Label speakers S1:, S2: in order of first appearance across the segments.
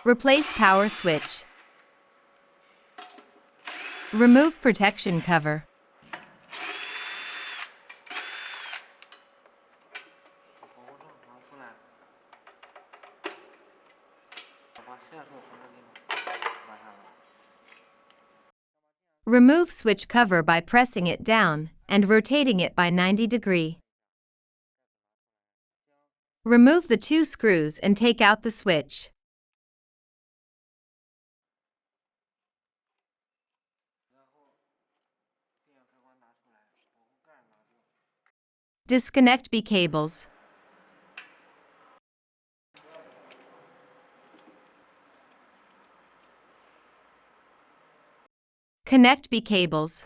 S1: Replace power switch. Remove protection cover. Remove switch cover by pressing it down and rotating it by 90 degrees. Remove the 2 screws and take out the switch. Disconnect B cables. Connect B cables.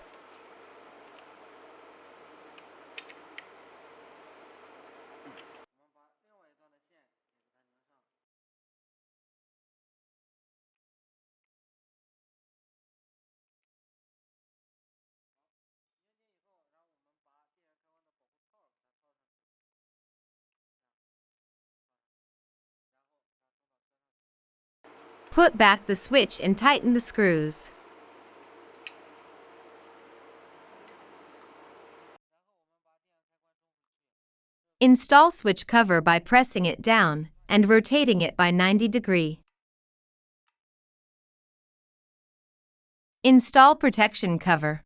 S1: Put back the switch and tighten the screws. Install switch cover by pressing it down and rotating it by 90 degrees. Install protection cover.